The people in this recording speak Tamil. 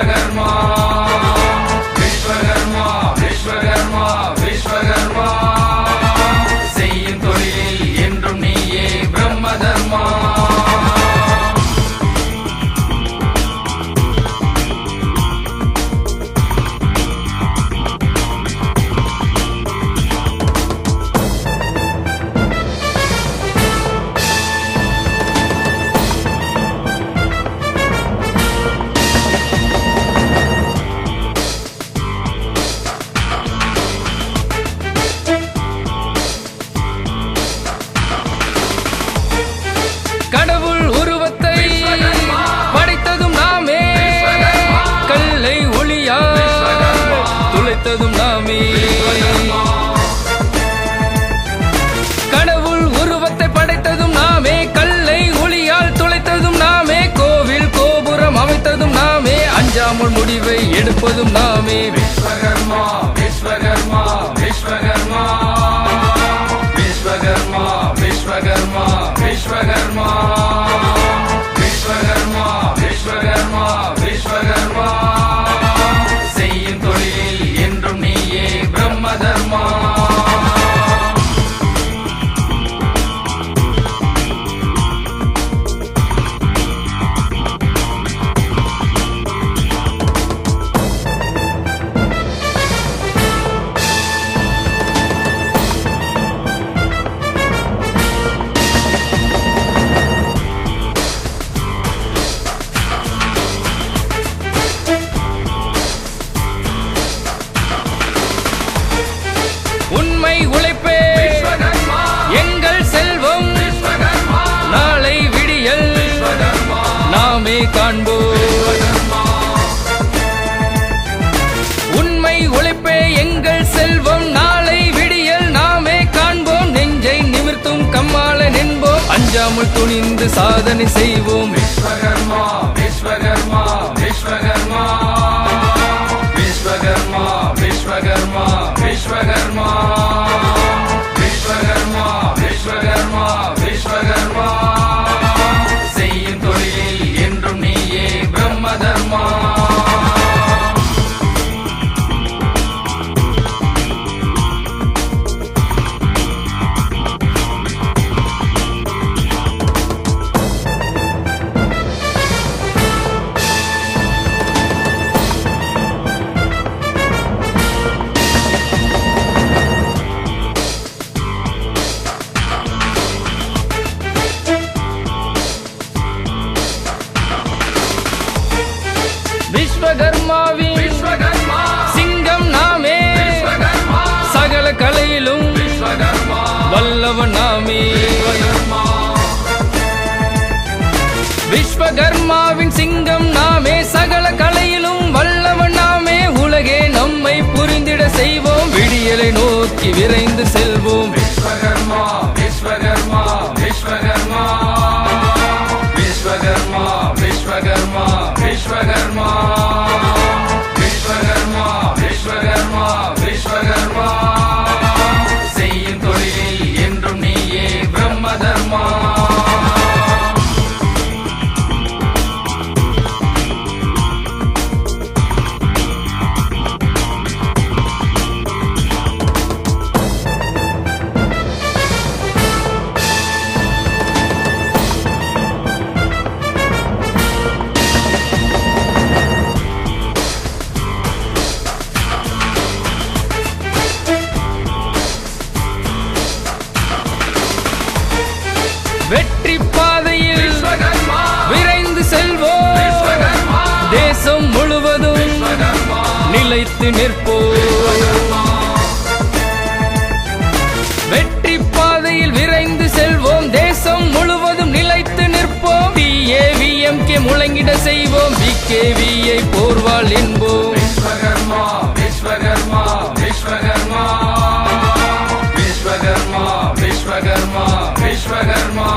விஸ்வகர்மா விஸ்வகர்மா விஸ்வகர்மா விஸ்வகர்மா செய்யும் தொழிலில் என்றும் நீயே பிரம்ம தர்மா. கடவுள் உருவத்தை படைத்ததும் நாமே, கல்லை ஒளியால் துளைத்ததும் நாமே. கடவுள் உருவத்தை படைத்ததும் நாமே, கல்லை ஒளியால் துளைத்ததும் நாமே. கோவில் கோபுரம் அமைத்ததும் நாமே, அஞ்சாமல் முடிவை எடுப்பதும் நாமே. விஸ்வகர்மா விஸ்வகர்மா விஸ்வகர்மா விஸ்வகர்மா விஸ்வகர்மா விஸ்வகர்மா விஸ்வகர்மா விஸ்வகர்மா விஸ்வகர்மா செய்யும் தொழிலில் என்றும் நீயே பிரம்ம தர்மா. உண்மை உழைப்பே எங்கள் செல்வம், நாளை விடியல் நாமே காண்போம். உண்மை உழைப்பே எங்கள் செல்வம், நாளை விடியல் நாமே காண்போம். நெஞ்சை நிமிர்த்தும் கம்மாளன் என்போம், அஞ்சாமல் துணிந்து சாதனை செய்வோம். விஸ்வகர்மா விஸ்வகர்மா விஸ்வகர்மா விஸ்வகர்மா விஸ்வகர்மா விஸ்வகர்மா விஸ்வகர்மா விஸ்வகர்மா விஸ்வகர்மா செய்யும் தொழிலில் என்றும் நீயே பிரம்ம தர்மா. விஸ்வகர்மாவின் சிங்கம் நாமே, சகல கலையிலும் வல்லவன் நாமே. விஸ்வகர்மாவின் சிங்கம் நாமே, சகல கலையிலும் வல்லவன் நாமே. உலகே நம்மை புரிந்திட செய்வோம், விடியலை நோக்கி விரைந்து செல்வோம். விஸ்வகர்மா விஸ்வகர்மா விஸ்வகர்மா விஸ்வகர்மா விஸ்வகர்மா விஸ்வகர்மா விஸ்வகர்மா விஸ்வகர்மா விஸ்வகர்மா செய்யும் தொழிலில் என்றும் நீயே பிரம்ம தர்மா. வெற்றி பாதையில் விரைந்து செல்வோம், தேசம் முழுவதும் நிலைத்து நிற்போம். வெற்றி பாதையில் விரைந்து செல்வோம், தேசம் முழுவதும் நிலைத்து நிற்போம். DAVMK முழங்கிட செய்வோம், BKVயை போர்வாள் என்போம். விஸ்வகர்மா விஸ்வகர்மா விஸ்வகர்மா விஸ்வகர்மா விஸ்வகர்மா விஸ்வகர்மா